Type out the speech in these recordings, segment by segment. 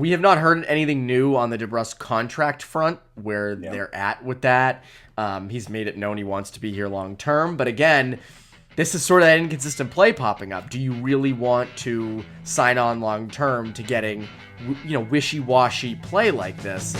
We have not heard anything new on the DeBrusk contract front, where they're at with that. He's made it known he wants to be here long term, but again, this is sort of that inconsistent play popping up. Do you really want to sign on long term to getting, wishy-washy play like this?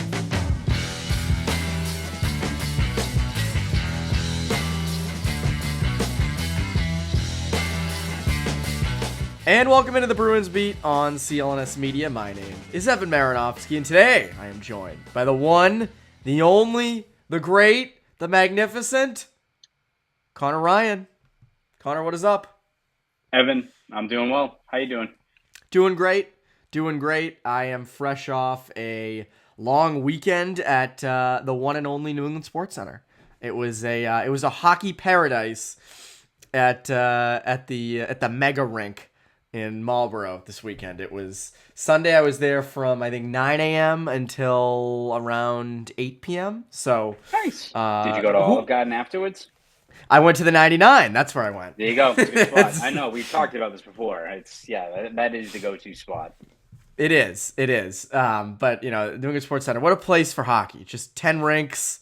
And welcome into the Bruins Beat on CLNS Media. My name is Evan Marinofsky, and today I am joined by the one, the only, the great, the magnificent, Conor Ryan. Conor, what is up? Evan, I'm doing well. How you doing? Doing great. I am fresh off a long weekend at the one and only New England Sports Center. It was a hockey paradise at the Mega Rink in Marlborough this weekend. It was Sunday. I was there from I think 9 a.m. until around 8 p.m. So nice. Did you go to Olive Garden afterwards? I went to the 99. That's where I went. There you go. Good spot. I know we've talked about this before. That is the go-to spot. It is. But New England Sports Center. What a place for hockey. Just 10 rinks.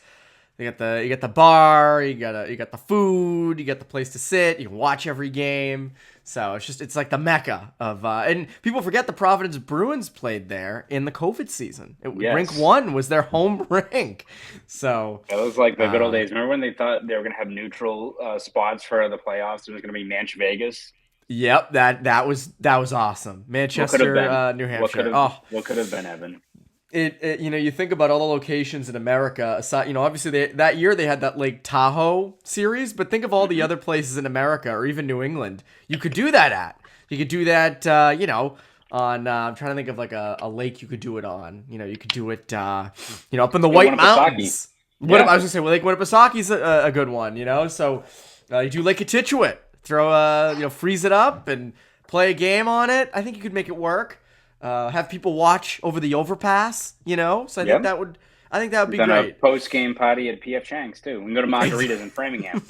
You got the bar, you got the food, you got the place to sit, you can watch every game. So it's like the mecca of and people forget the Providence Bruins played there in the COVID season. Yes. Rink 1 was their home rink. So it was like the good old days. Remember when they thought they were going to have neutral spots for the playoffs? It was going to be Manch Vegas. Yep, that was awesome. Manchester, New Hampshire. What could have been, Evan? You think about all the locations in America. Aside, obviously that year they had that Lake Tahoe series, but think of all the other places in America or even New England you could do that at. You could do that, on. I'm trying to think of like a lake you could do it on. You could do it, up in the White Mountains. Yeah. I was gonna say, Lake Winnipesaukee a good one. So you do Lake Atittuit, throw freeze it up and play a game on it. I think you could make it work. Have people watch over the overpass, so I think that would be great. A post-game party at PF Chang's too. We can go to Margaritas in Framingham.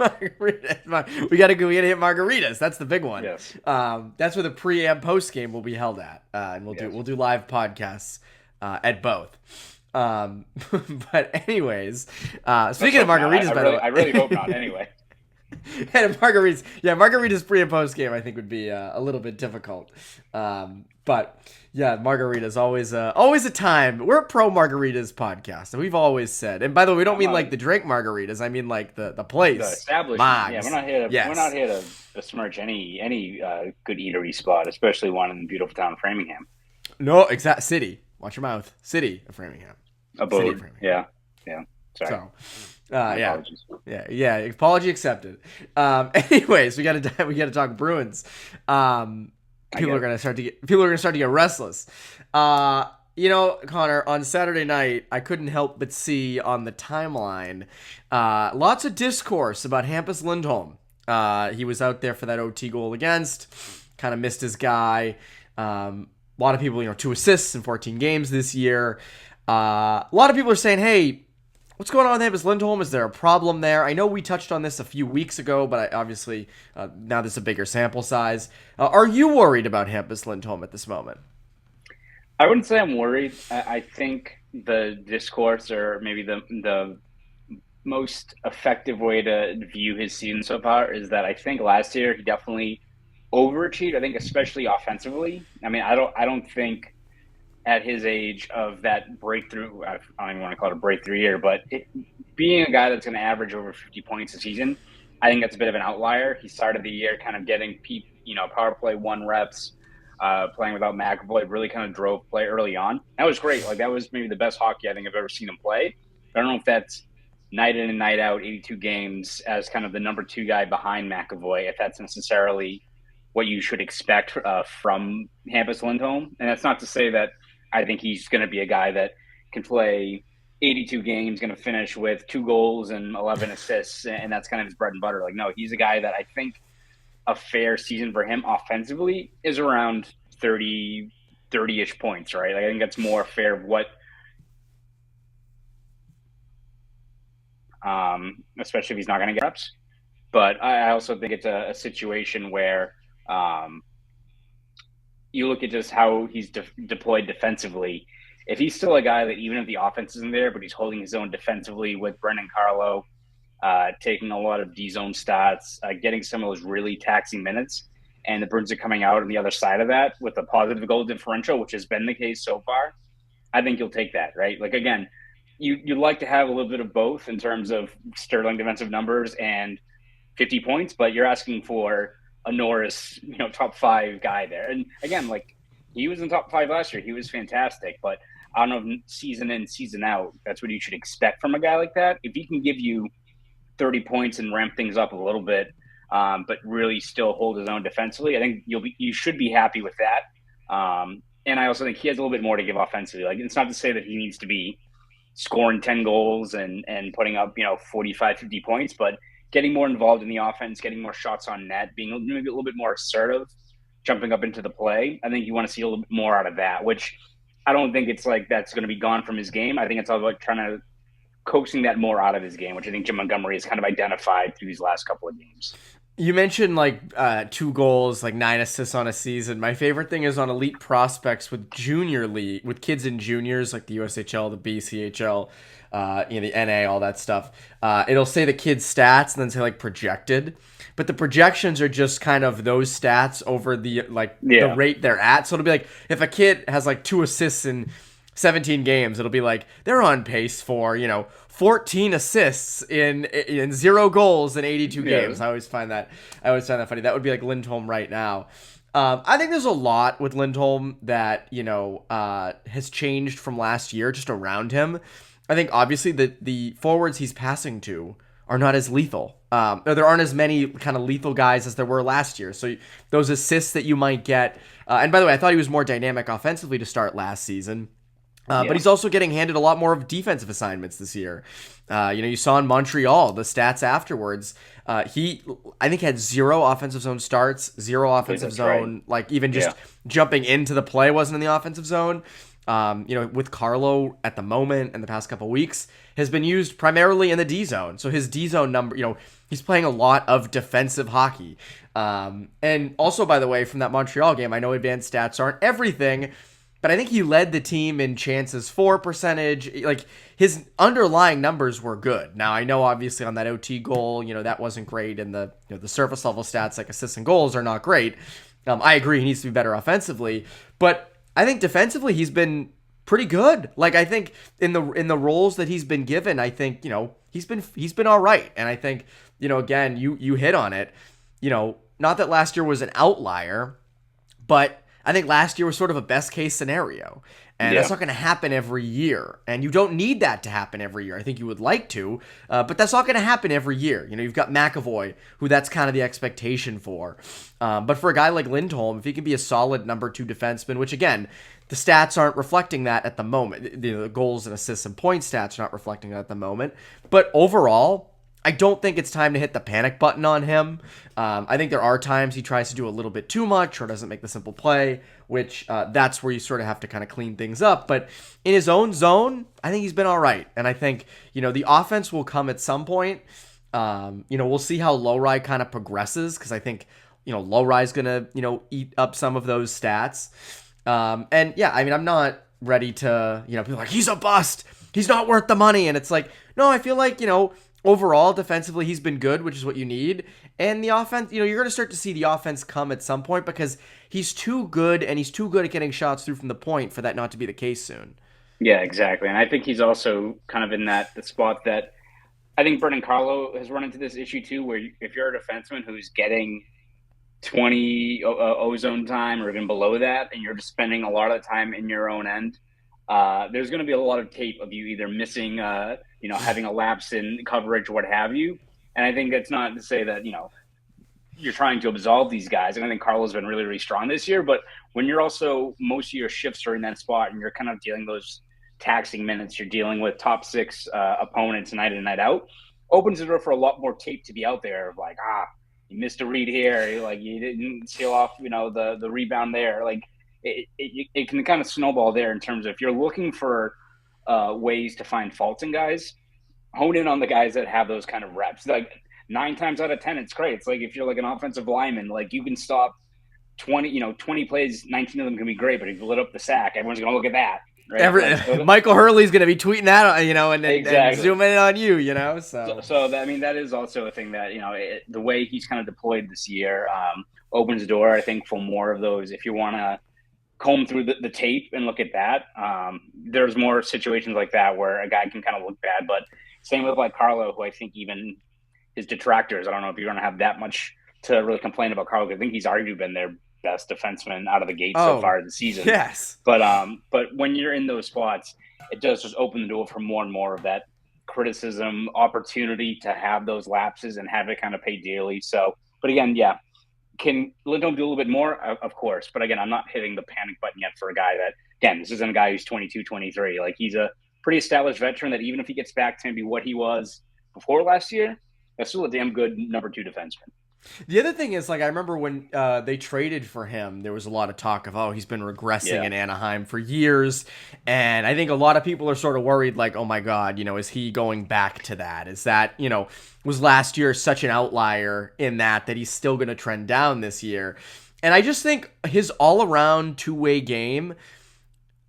We gotta hit Margaritas. That's the big one. Yes. That's where the pre and post game will be held at, and we'll do live podcasts at both. But anyways, speaking of margaritas, by the way, I really hope not. Anyway. And margaritas pre and post game I think would be a little bit difficult. But yeah, margaritas always a time. We're a pro margaritas podcast, and we've always said. And by the way, we don't mean like the drink margaritas. I mean like the place, the establishment. Mogs. Yeah, we're not here to besmirch any good eatery spot, especially one in the beautiful town of Framingham. No, exact city. Watch your mouth. City of Framingham. Abode. City of Framingham. Yeah. Sorry. So. Yeah. Apology accepted. Anyways, we got to talk Bruins. People are gonna start to get restless. Conor, on Saturday night, I couldn't help but see on the timeline, lots of discourse about Hampus Lindholm. He was out there for that OT goal against, kind of missed his guy. A lot of people, 2 assists in 14 games this year. A lot of people are saying, hey, what's going on with Hampus Lindholm? Is there a problem there? I know we touched on this a few weeks ago, but obviously now there's a bigger sample size. Are you worried about Hampus Lindholm at this moment? I wouldn't say I'm worried. I think the discourse, or maybe the most effective way to view his season so far, is that I think last year he definitely overachieved. I think especially offensively. I mean, I don't think at his age of that breakthrough, I don't even want to call it a breakthrough year, but being a guy that's going to average over 50 points a season, I think that's a bit of an outlier. He started the year kind of getting power play 1 reps, playing without McAvoy, really kind of drove play early on. That was great. Like, that was maybe the best hockey I think I've ever seen him play. I don't know if that's night in and night out, 82 games as kind of the number 2 guy behind McAvoy, if that's necessarily what you should expect from Hampus Lindholm. And that's not to say that I think he's going to be a guy that can play 82 games, going to finish with 2 goals and 11 assists, and that's kind of his bread and butter. Like, no, he's a guy that I think a fair season for him offensively is around 30-ish points, right? Like, I think that's more fair of what especially if he's not going to get reps. But I also think it's a situation where you look at just how he's deployed defensively. if he's still a guy that even if the offense isn't there, but he's holding his own defensively with Brendan Carlo, taking a lot of D-zone stats, getting some of those really taxing minutes, and the Bruins are coming out on the other side of that with a positive goal differential, which has been the case so far, I think you'll take that, right? Like, again, you'd like to have a little bit of both in terms of sterling defensive numbers and 50 points, but you're asking for a Norris, top 5 guy there. And again, like, he was in top 5 last year. He was fantastic, but I don't know if season in, season out, that's what you should expect from a guy like that. If he can give you 30 points and ramp things up a little bit, but really still hold his own defensively, I think you should be happy with that. And I also think he has a little bit more to give offensively. Like, it's not to say that he needs to be scoring 10 goals and putting up, 45, 50 points, but getting more involved in the offense, getting more shots on net, being maybe a little bit more assertive, jumping up into the play. I think you want to see a little bit more out of that, which I don't think it's like that's going to be gone from his game. I think it's all about trying to coaxing that more out of his game, which I think Jim Montgomery has kind of identified through these last couple of games. You mentioned 2 goals, 9 assists on a season. My favorite thing is on elite prospects with junior league, with kids in juniors like the USHL, the BCHL, the NA, all that stuff. It'll say the kid's stats and then say projected, but the projections are just kind of those stats over the the rate they're at. So it'll be if a kid has 2 assists in 17 games, it'll be they're on pace for 14 assists in 0 goals in 82 games. I always find that funny. That would be Lindholm right now. I think there's a lot with Lindholm that has changed from last year just around him. I think obviously the forwards he's passing to are not as lethal. There aren't as many kind of lethal guys as there were last year. So those assists that you might get, and by the way, I thought he was more dynamic offensively to start last season. But he's also getting handed a lot more of defensive assignments this year. You saw in Montreal, the stats afterwards, he, I think, had 0 offensive zone starts, 0 offensive zone, right. Even just jumping into the play wasn't in the offensive zone. With Carlo at the moment and the past couple weeks, has been used primarily in the D zone. So his D zone number, he's playing a lot of defensive hockey. And also, by the way, from that Montreal game, I know advanced stats aren't everything, but I think he led the team in chances for percentage. His underlying numbers were good. Now, I know obviously on that OT goal, that wasn't great, and the the surface level stats like assists and goals are not great. I agree he needs to be better offensively, but I think defensively he's been pretty good. I think in the roles that he's been given, I think he's been all right. And I think again you hit on it. Not that last year was an outlier, but I think last year was sort of a best case scenario, and that's not going to happen every year, and you don't need that to happen every year. I think you would like to, but that's not going to happen every year. You've got McAvoy, who that's kind of the expectation for, but for a guy like Lindholm, if he can be a solid number 2 defenseman, which again, the stats aren't reflecting that at the moment, the goals and assists and point stats are not reflecting that at the moment, but overall, I don't think it's time to hit the panic button on him. I think there are times he tries to do a little bit too much or doesn't make the simple play, which that's where you sort of have to kind of clean things up. But in his own zone, I think he's been all right. And I think, the offense will come at some point. We'll see how Lowry kind of progresses, because I think, Lowry's going to, eat up some of those stats. I'm not ready to, be like, he's a bust. He's not worth the money. And it's no, I feel like, overall, defensively, he's been good, which is what you need. And the offense, you're going to start to see the offense come at some point, because he's too good, and he's too good at getting shots through from the point for that not to be the case soon. Yeah, exactly. And I think he's also kind of in the spot that I think Brendan Carlo has run into this issue too, where if you're a defenseman who's getting 20 ozone time or even below that, and you're just spending a lot of the time in your own end, there's going to be a lot of tape of you either missing, having a lapse in coverage or what have you. And I think that's not to say that, you're trying to absolve these guys. And I think Carlo's been really, really strong this year. But when you're also, most of your shifts are in that spot and you're kind of dealing those taxing minutes, you're dealing with top 6 opponents night in and night out, opens the door for a lot more tape to be out there of you missed a read here, you didn't seal off, the rebound there. It can kind of snowball there in terms of if you're looking for ways to find faults in guys, hone in on the guys that have those kind of reps. 9 times out of 10, it's great. It's if you're an offensive lineman, you can stop 20 plays, 19 of them can be great, but if you lit up the sack, everyone's going to look at that. right? Like, so Michael Hurley's going to be tweeting that, and exactly. zooming in on you, So that, I mean, that is also a thing that, the way he's kind of deployed this year opens the door, I think, for more of those. If you want to comb through the tape and look at that, there's more situations like that where a guy can kind of look bad. But same with like Carlo, who I think even his detractors, I don't know if you're going to have that much to really complain about Carlo. I think he's arguably been their best defenseman out of the gate so far this season. Yes. But when you're in those spots, it does just open the door for more and more of that criticism, opportunity to have those lapses and have it kind of pay daily. So, but again, yeah, can Lindholm do a little bit more? Of course. But again, I'm not hitting the panic button yet for a guy that, again, this isn't a guy who's 22, 23. Like, he's a pretty established veteran that even if he gets back to maybe what he was before last year, that's still a damn good number 2 defenseman. The other thing is, like, I remember when they traded for him, there was a lot of talk of, he's been regressing in Anaheim for years. And I think a lot of people are sort of worried, like, oh my God, is he going back to that? Is that, was last year such an outlier in that he's still going to trend down this year? And I just think his all-around two-way game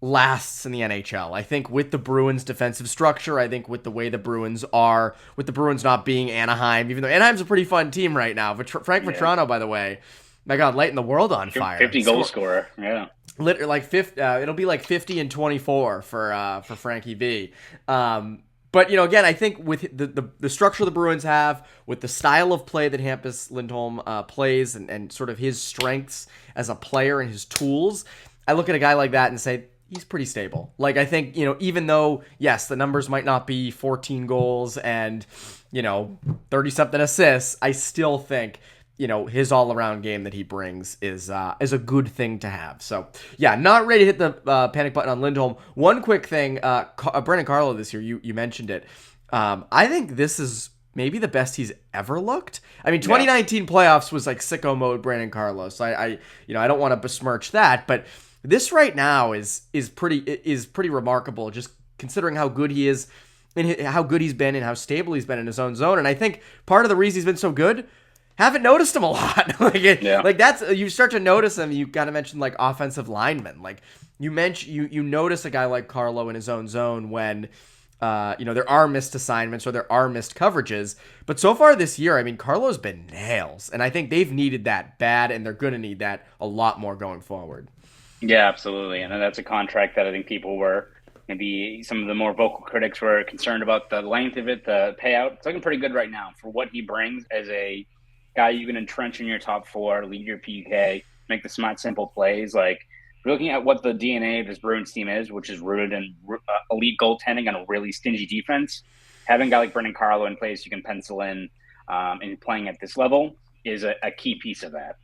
lasts in the NHL. I think with the Bruins defensive structure, I think with the way the Bruins are, with the Bruins not being Anaheim, even though Anaheim's a pretty fun team right now. But Frank Vetrano, by the way, my God, lighting the world on fire. 50 goal scorer, yeah. Literally, like it'll be like 50 and 24 for Frankie V. But again, I think with the structure the Bruins have, with the style of play that Hampus Lindholm plays, and sort of his strengths as a player and his tools, I look at a guy like that and say, he's pretty stable. Like, I think, even though, yes, the numbers might not be 14 goals and, 30-something assists, I still think, his all-around game that he brings is a good thing to have. So, yeah, not ready to hit the panic button on Lindholm. One quick thing, Brandon Carlo this year, you mentioned it. I think this is maybe the best he's ever looked. I mean, 2019 playoffs was like sicko mode Brandon Carlo, so I don't want to besmirch that, but this right now is pretty remarkable, just considering how good he is and how good he's been and how stable he's been in his own zone. And I think part of the reason he's been so good, haven't noticed him a lot. Like that's, you start to notice him. You kind of mentioned like offensive linemen. Like you notice a guy like Carlo in his own zone when there are missed assignments or there are missed coverages. But so far this year, I mean, Carlo's been nails, and I think they've needed that bad, and they're going to need that a lot more going forward. Yeah, absolutely. And that's a contract that I think people were, maybe some of the more vocal critics were concerned about the length of it, the payout. It's looking pretty good right now for what he brings as a guy you can entrench in your top 4, lead your PK, make the smart, simple plays. Like, we're looking at what the DNA of this Bruins team is, which is rooted in elite goaltending and a really stingy defense. Having a guy like Brandon Carlo in place you can pencil in and playing at this level is a key piece of that.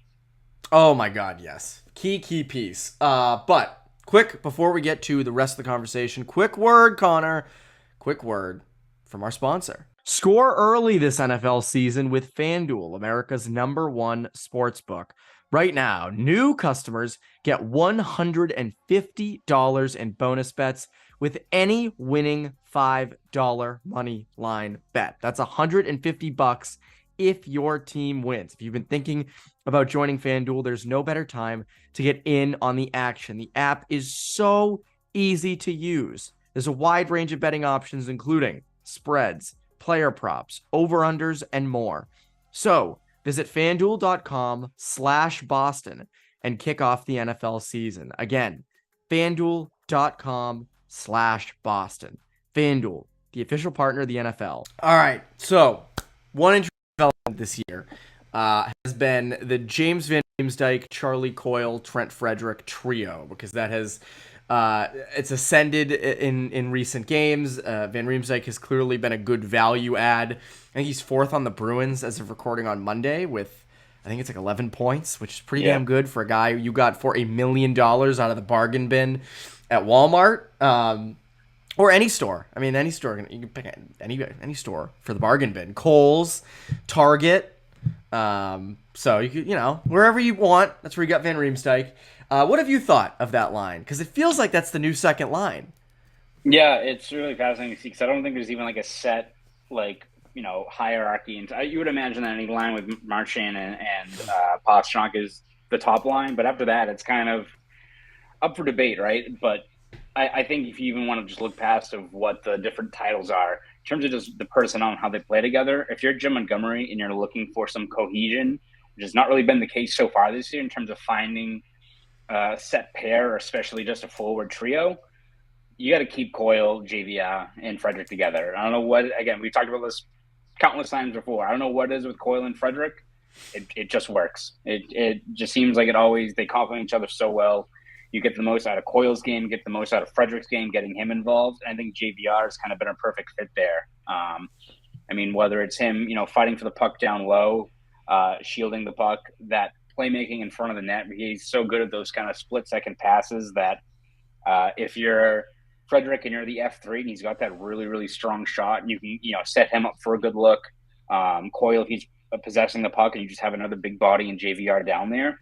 Oh my God, yes. Key piece. But quick, before we get to the rest of the conversation, quick word, Connor. Quick word from our sponsor. Score early this NFL season with Fanduel, America's #1 sportsbook. Right now, new customers get $150 in bonus bets with any winning $5 money line bet. That's $150 if your team wins. If you've been thinking about joining FanDuel, there's no better time to get in on the action. The app is so easy to use. There's a wide range of betting options, including spreads, player props, over-unders, and more. So visit FanDuel.com/Boston and kick off the NFL season. Again, FanDuel.com/Boston. FanDuel, the official partner of the NFL. All right, so one interesting development this year has been the James Van Riemsdyk, Charlie Coyle, Trent Frederic trio, because that has it's ascended in recent games. Van Riemsdyk has clearly been a good value add. I think he's 4th on the Bruins as of recording on Monday with, I think it's like 11 points, which is pretty damn good for a guy you got for $1 million out of the bargain bin at Walmart. Or any store. I mean, any store. You can pick any store for the bargain bin. Kohl's, Target. So you could, wherever you want. That's where you got Van Riemsdyk. What have you thought of that line? Because it feels like that's the new second line. Yeah, it's really fascinating to see because I don't think there's even like a set hierarchy. And you would imagine that any line with Marchand and Pastrnak is the top line, but after that, it's kind of up for debate, right? But I think if you even want to just look past of what the different titles are, in terms of just the personnel and how they play together, if you're Jim Montgomery and you're looking for some cohesion, which has not really been the case so far this year in terms of finding a set pair, or especially just a forward trio, you got to keep Coyle, JVR, and Frederic together. I don't know what, again, we talked about this countless times before. I don't know what it is with Coyle and Frederic. It just works. It just seems like they complement each other so well. You get the most out of Coyle's game, get the most out of Frederic's game, getting him involved. And I think JVR has kind of been a perfect fit there. I mean, whether it's him, fighting for the puck down low, shielding the puck, that playmaking in front of the net, he's so good at those kind of split-second passes that if you're Frederic and you're the F3 and he's got that really, really strong shot, you can, set him up for a good look. Coyle, if he's possessing the puck and you just have another big body and JVR down there,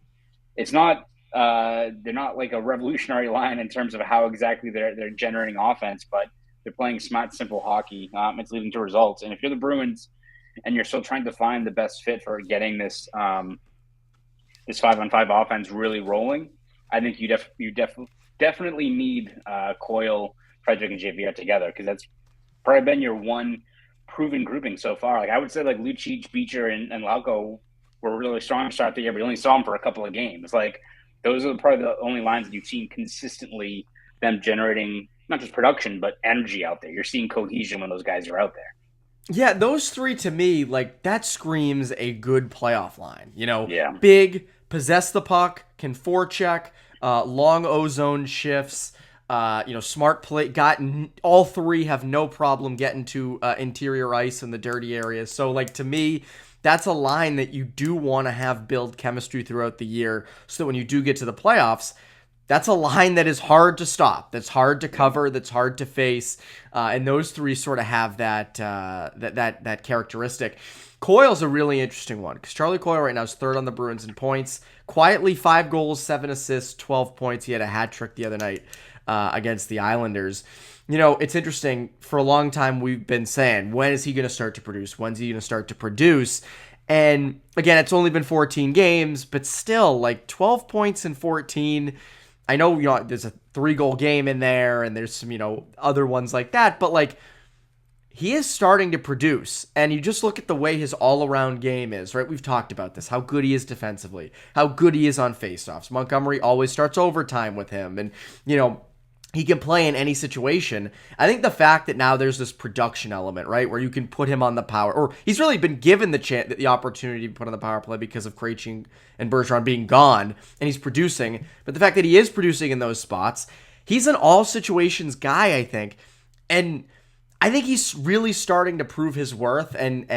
it's not they're not like a revolutionary line in terms of how exactly they're generating offense, but they're playing smart, simple hockey. It's leading to results. And if you're the Bruins and you're still trying to find the best fit for getting this this 5-on-5 offense really rolling, I think you definitely need Coyle, Frederic, and JVR together, because that's probably been your one proven grouping so far. Like I would say, like Lucic, Beecher, and Lauko were really strong to start the year, but you only saw them for a couple of games. Like those are probably the only lines that you've seen consistently them generating not just production but energy out there. You're seeing cohesion when those guys are out there. Yeah, those three to me, like that screams a good playoff line. Yeah. Big, possess the puck, can forecheck, long ozone shifts. Smart play. All three have no problem getting to interior ice in the dirty areas. So, like, to me, that's a line that you do want to have build chemistry throughout the year, so that when you do get to the playoffs, that's a line that is hard to stop, that's hard to cover, that's hard to face, and those three sort of have that characteristic. Coyle's a really interesting one because Charlie Coyle right now is third on the Bruins in points. Quietly, 5 goals, 7 assists, 12 points. He had a hat trick the other night against the Islanders. It's interesting. For a long time, we've been saying, when is he going to start to produce? When's he going to start to produce? And again, it's only been 14 games, but still, like 12 points in 14. I know, there's a 3-goal game in there, and there's some, other ones like that, but like, he is starting to produce, and you just look at the way his all-around game is, right? We've talked about this, how good he is defensively, how good he is on faceoffs. Montgomery always starts overtime with him, and, he can play in any situation. I think the fact that now there's this production element, right, where you can put him on the power, or he's really been given the opportunity to put on the power play because of Krejci and Bergeron being gone, and he's producing. But the fact that he is producing in those spots, he's an all-situations guy, I think, and I think he's really starting to prove his worth and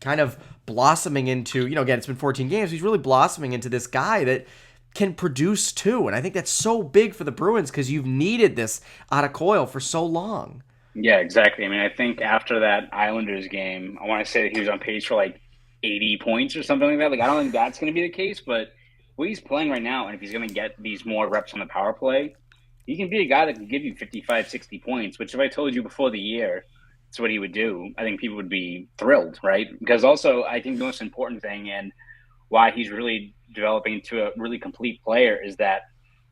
kind of blossoming into, again, it's been 14 games, he's really blossoming into this guy that can produce too. And I think that's so big for the Bruins because you've needed this out of Coyle for so long. Yeah, exactly. I mean, I think after that Islanders game, I want to say that he was on pace for like 80 points or something like that. Like, I don't think that's going to be the case, but what he's playing right now, and if he's going to get these more reps on the power play, he can be a guy that can give you 55, 60 points, which if I told you before the year that's what he would do, I think people would be thrilled, right? Because also, I think the most important thing and why he's really developing into a really complete player is that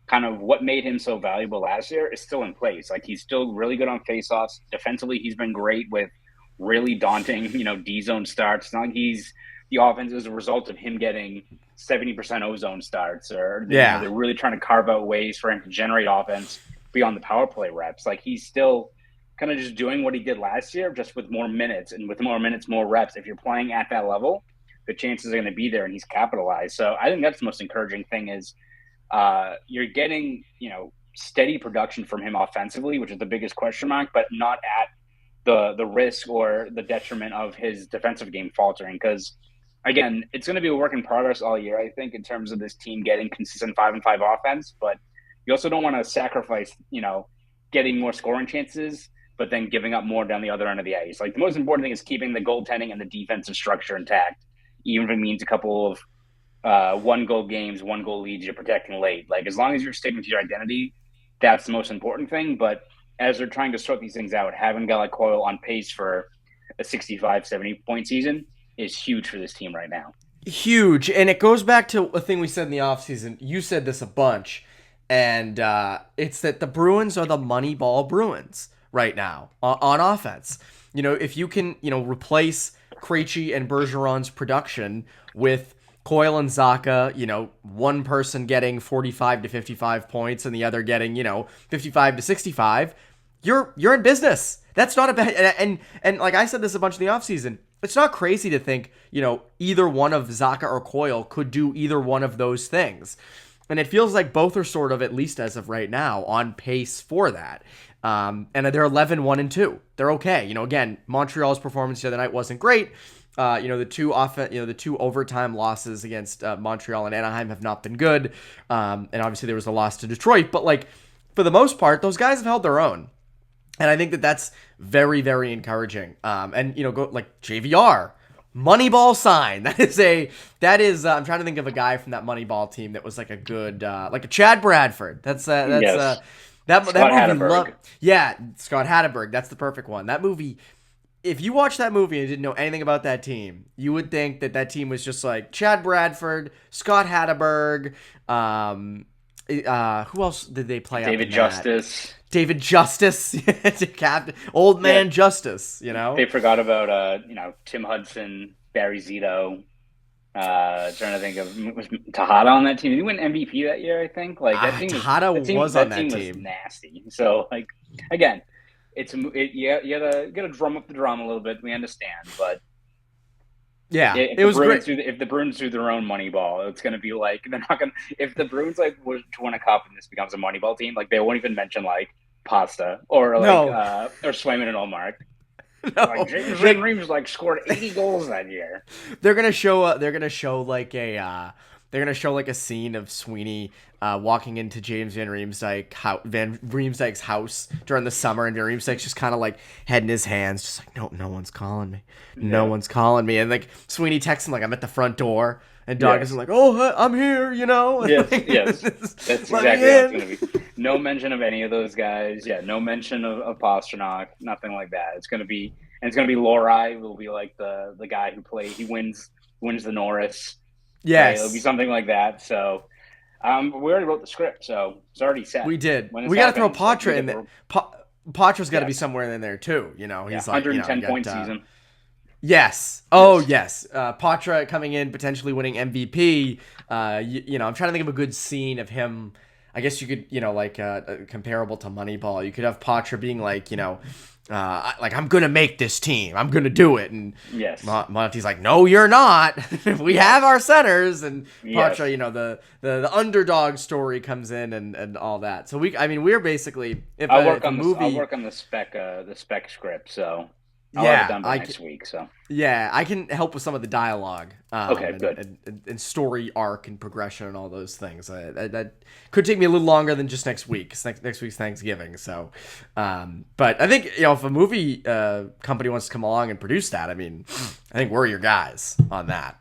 kind of what made him so valuable last year is still in place. Like, he's still really good on faceoffs. Defensively, he's been great with really daunting, D-zone starts. It's not like the offense is a result of him getting 70% ozone starts, or they're really trying to carve out ways for him to generate offense beyond the power play reps. Like, he's still kind of just doing what he did last year, just with more minutes, and with more minutes, more reps. If you're playing at that level, the chances are going to be there, and he's capitalized. So I think that's the most encouraging thing is you're getting, steady production from him offensively, which is the biggest question mark, but not at the risk or the detriment of his defensive game faltering. Because, again, it's going to be a work in progress all year, I think, in terms of this team getting consistent 5-on-5 offense. But you also don't want to sacrifice, getting more scoring chances, but then giving up more down the other end of the ice. Like, the most important thing is keeping the goaltending and the defensive structure intact, even if it means a couple of 1-goal games, 1-goal leads you're protecting late. Like, as long as you're sticking to your identity, that's the most important thing. But as they're trying to sort these things out, having a guy like Coyle on pace for a 65, 70-point season is huge for this team right now. Huge. And it goes back to a thing we said in the offseason. You said this a bunch. And it's that the Bruins are the Moneyball Bruins right now on offense. If you can, replace Krejci and Bergeron's production with Coyle and Zacha, one person getting 45 to 55 points and the other getting, 55 to 65, you're in business. That's not a bad, and like I said this a bunch in the offseason, it's not crazy to think, either one of Zacha or Coyle could do either one of those things. And it feels like both are sort of, at least as of right now, on pace for that. And they're 11-1-2. They're okay. Again, Montreal's performance the other night wasn't great. The two overtime losses against Montreal and Anaheim have not been good. And obviously there was a loss to Detroit. But like for the most part, those guys have held their own. And I think that that's very, very encouraging. Go like JVR. Moneyball sign. That is I'm trying to think of a guy from that Moneyball team that was like a good like a Chad Bradford. That's yes. that Scott movie. Yeah, Scott Hatteberg. That's the perfect one. That movie. If you watched that movie and didn't know anything about that team, you would think that team was just like Chad Bradford, Scott Hatteberg. Who else did they play? David Justice. David Justice, Captain Old Man Justice. They forgot about Tim Hudson, Barry Zito. Trying to think of, was Tejada on that team? Did he win MVP that year? I think that team Tejada was on that team. Was nasty. So again, you gotta drum up the drum a little bit. We understand, but yeah, it was great. If the Bruins do their own Moneyball, it's gonna be like they're not gonna. If the Bruins were to win a cup and this becomes a Moneyball team, they won't even mention Pasta or or Swayman and Allmark. No. James Van Riemsdyk scored 80 goals that year. They're gonna show a scene of Sweeney walking into James Van Riemsdyk's house during the summer, and Van Riemsdyk's just kind of head in his hands, just no one's calling me, no one's calling me, and Sweeney texts him I'm at the front door, and Dog is oh, I'm here, Yes, that's exactly how it's gonna be. No mention of any of those guys. Yeah, no mention of Pastrnak, nothing like that. It's gonna be Lohrei will be the guy who wins the Norris. Yes, it'll be something like that. So, we already wrote the script, so it's already set. We did. We got to throw Patra in there. Patra's got to be somewhere in there too. He's 110 point season. Yes. Oh, yes. Patra coming in, potentially winning MVP. I'm trying to think of a good scene of him. I guess you could, comparable to Moneyball. You could have Patra being I'm gonna make this team. I'm gonna do it. And yes, Monty's no, you're not. We have our centers, and Patra, the underdog story comes in and all that. So we're basically I'll work on the spec script. So I'll have it done by next week. So I can help with some of the dialogue. Good. And story arc and progression and all those things. That could take me a little longer than just next week. 'Cause next week's Thanksgiving. So, but I think if a movie company wants to come along and produce that, I think we're your guys on that.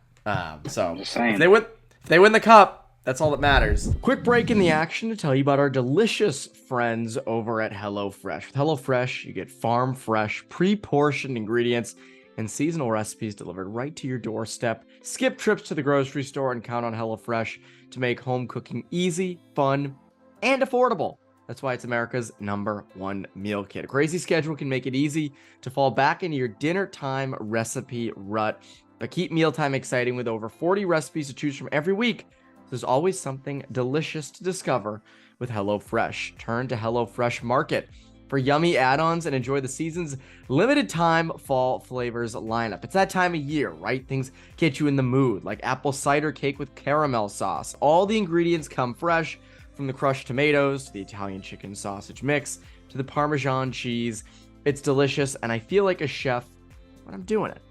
So just saying. If they win the cup, that's all that matters. Quick break in the action to tell you about our delicious friends over at HelloFresh. With HelloFresh, you get farm fresh, pre-portioned ingredients and seasonal recipes delivered right to your doorstep. Skip trips to the grocery store and count on HelloFresh to make home cooking easy, fun, and affordable. That's why it's America's #1 meal kit. A crazy schedule can make it easy to fall back into your dinner time recipe rut, but keep mealtime exciting with over 40 recipes to choose from every week. There's always something delicious to discover with HelloFresh. Turn to HelloFresh Market for yummy add-ons and enjoy the season's limited time fall flavors lineup. It's that time of year, right? Things get you in the mood, like apple cider cake with caramel sauce. All the ingredients come fresh, from the crushed tomatoes to the Italian chicken sausage mix to the Parmesan cheese. It's delicious, and I feel like a chef when I'm doing it.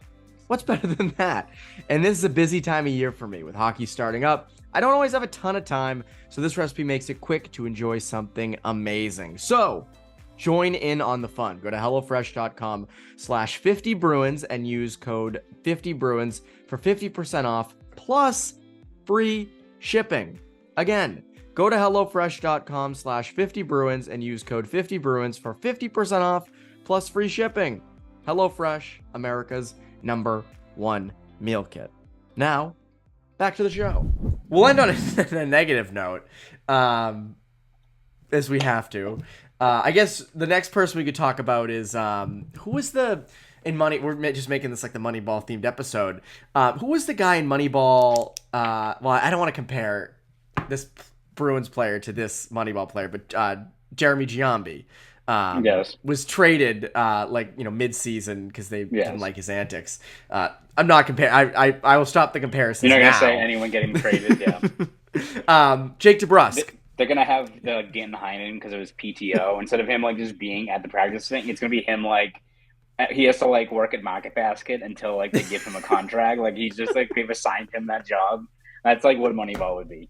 What's better than that? And this is a busy time of year for me with hockey starting up. I don't always have a ton of time, so this recipe makes it quick to enjoy something amazing. So join in on the fun. Go to HelloFresh.com/50Bruins and use code 50Bruins for 50% off plus free shipping. Again, go to HelloFresh.com/50Bruins and use code 50Bruins for 50% off plus free shipping. HelloFresh, America's #1 meal kit. Now, back to the show. We'll end on a negative note. as we have to. I guess the next person we could talk about is who was the in Money. We're just making this like the Moneyball themed episode. Who was the guy in Moneyball? Well, I don't want to compare this Bruins player to this Moneyball player, but Jeremy Giambi was traded mid-season because they didn't like his antics. I'm not comparing. I will stop the comparisons. You're not now. Gonna say anyone getting traded. Yeah. Jake DeBrusk. They're gonna have the Ganton Heinen because of his PTO instead of him like just being at the practice thing. It's gonna be him like he has to like work at Market Basket until like they give him a contract. Like he's just like they've assigned him that job. That's like what Moneyball would be.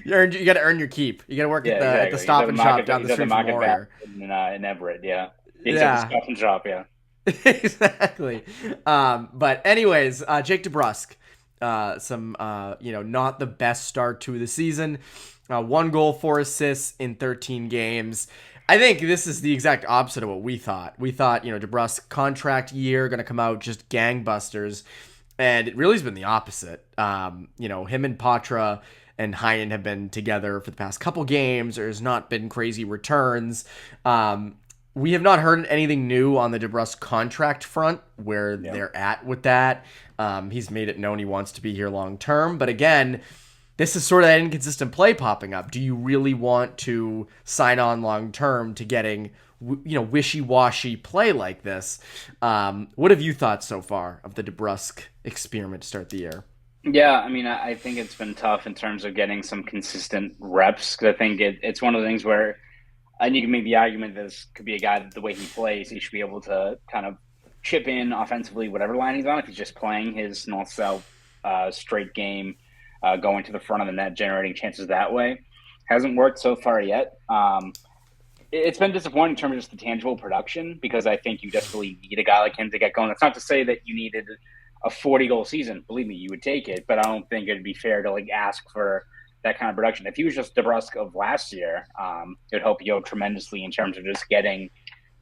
You got to earn your keep. You got to work at the Stop and Shop down the street from Warrior. In Everett, yeah. The Stop and Shop, yeah. Exactly. But anyways, Jake DeBrusk, not the best start to the season. 1 goal, 4 assists in 13 games. I think this is the exact opposite of what we thought. We thought, DeBrusk contract year going to come out just gangbusters. And it really has been the opposite. Him and Patra and Heinen have been together for the past couple games. There's not been crazy returns. We have not heard anything new on the DeBrusk contract front where they're at with that. He's made it known he wants to be here long term. But again, this is sort of that inconsistent play popping up. Do you really want to sign on long term to getting wishy-washy play like this? What have you thought so far of the DeBrusk experiment to start the year? Yeah, I mean, I think it's been tough in terms of getting some consistent reps because I think it's one of the things where you can make the argument that this could be a guy that the way he plays, he should be able to kind of chip in offensively whatever line he's on if he's just playing his north-south straight game, going to the front of the net, generating chances that way. Hasn't worked so far yet. It's been disappointing in terms of just the tangible production because I think you desperately need a guy like him to get going. That's not to say that you needed a 40-goal season. Believe me, you would take it, but I don't think it'd be fair to like ask for that kind of production. If he was just DeBrusk of last year, it would help Yo tremendously in terms of just getting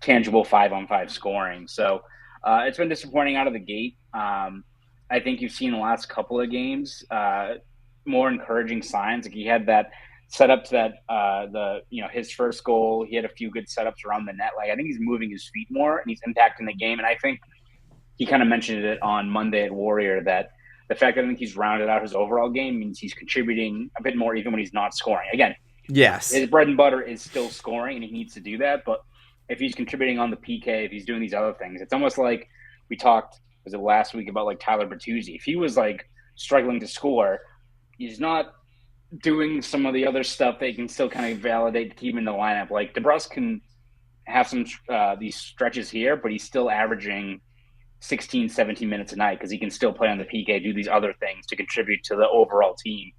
tangible 5-on-5 scoring. So it's been disappointing out of the gate. I think you've seen the last couple of games more encouraging signs. Like he had that setup to that his first goal. He had a few good setups around the net. Like I think he's moving his feet more and he's impacting the game. And I think he kind of mentioned it on Monday at Warrior that the fact that I think he's rounded out his overall game means he's contributing a bit more even when he's not scoring. Again, yes, his bread and butter is still scoring and he needs to do that. But if he's contributing on the PK, if he's doing these other things, it's almost like we talked, was it last week, about like Tyler Bertuzzi. If he was like struggling to score, he's not doing some of the other stuff that can still kind of validate the team in the lineup. Like DeBrusk can have some these stretches here, but he's still averaging 16, 17 minutes a night because he can still play on the PK, do these other things to contribute to the overall team.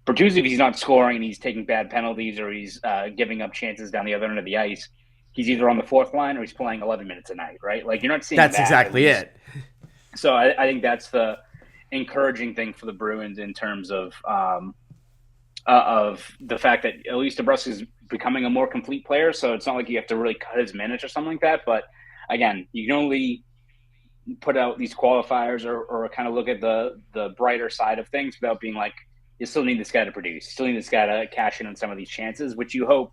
Bertuzzi, if he's not scoring and he's taking bad penalties or he's giving up chances down the other end of the ice, he's either on the fourth line or he's playing 11 minutes a night, right? Like you're not seeing that's exactly it. So I think that's the encouraging thing for the Bruins in terms of the fact that at least DeBrusk is becoming a more complete player. So it's not like you have to really cut his minutes or something like that. But again, you can only put out these qualifiers or kind of look at the brighter side of things without being like, you still need this guy to produce. You still need this guy to cash in on some of these chances, which you hope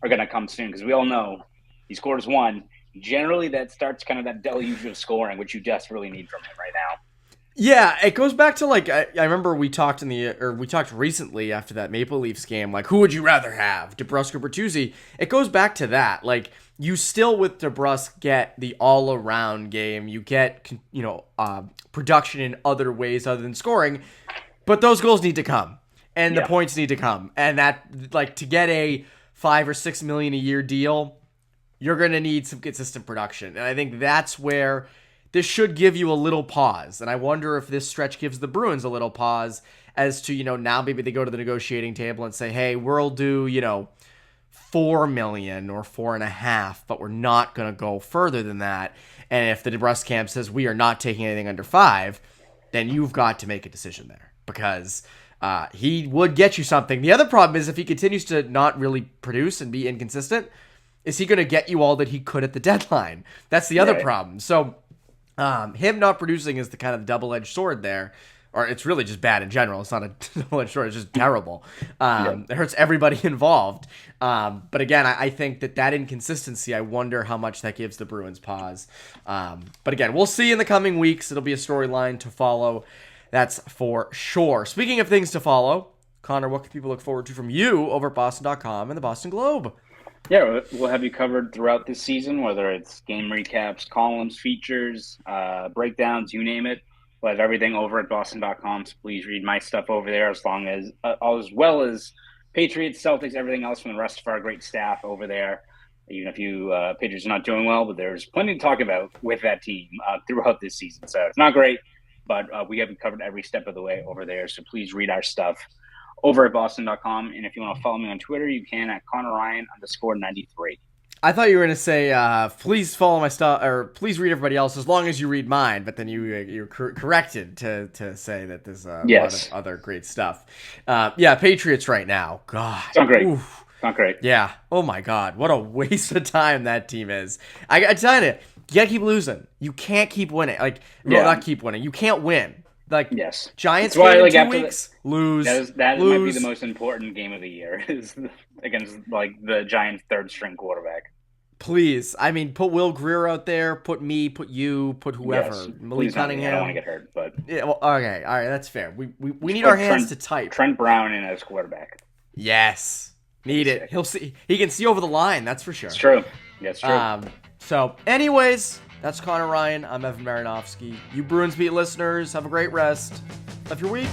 are going to come soon. Because we all know he scores one. Generally, that starts kind of that deluge of scoring, which you desperately need from him right now. Yeah, it goes back to like I remember we talked recently after that Maple Leafs game, like who would you rather have, DeBrusk or Bertuzzi? It goes back to that. Like you still with DeBrusk get the all around game, you get production in other ways other than scoring, but those goals need to come and the points need to come, and that like to get a $5 or $6 million a year deal, you're gonna need some consistent production, and I think that's where this should give you a little pause. And I wonder if this stretch gives the Bruins a little pause as to, now maybe they go to the negotiating table and say, hey, we'll do, $4 million or $4.5 million, but we're not going to go further than that. And if the DeBrusk camp says we are not taking anything under $5 million, then you've got to make a decision there because he would get you something. The other problem is if he continues to not really produce and be inconsistent, is he going to get you all that he could at the deadline? That's the other problem. So him not producing is the kind of double-edged sword there. or it's really just bad in general. It's not a double-edged sword. It's just terrible. It hurts everybody involved. But again, I think that inconsistency, I wonder how much that gives the Bruins pause. But again, we'll see in the coming weeks. It'll be a storyline to follow. That's for sure. Speaking of things to follow, Connor, what can people look forward to from you over at Boston.com and the Boston Globe? Yeah, we'll have you covered throughout this season, whether it's game recaps, columns, features, breakdowns, you name it. We'll have everything over at Boston.com, so please read my stuff over there, as well as Patriots, Celtics, everything else from the rest of our great staff over there. Even if Patriots are not doing well, but there's plenty to talk about with that team throughout this season. So it's not great, but we have you covered every step of the way over there, so please read our stuff over at Boston.com. And if you want to follow me on Twitter, you can at Conor Ryan _93. I thought you were going to say, please follow my stuff, or please read everybody else as long as you read mine. But then you're corrected to say that there's a lot of other great stuff. Patriots right now. God. It's not great. Oof. It's not great. Yeah. Oh, my God. What a waste of time that team is. I tell you, you got to keep losing. You can't keep winning. Not keep winning. You can't win. Giants game in 2 weeks, lose. That might be the most important game of the year is against the Giants' third string quarterback. Please, put Will Greer out there. Put me. Put you. Put whoever. Yes, Malik Cunningham. I don't want to get hurt, but yeah. Well, okay, all right, that's fair. We need our hands to type. Trent Brown in as quarterback. Yes, need it. He'll see. He can see over the line. That's for sure. It's true. That's true. So, anyways. That's Conor Ryan. I'm Evan Marinofsky. You Bruins Beat listeners, have a great rest of your week.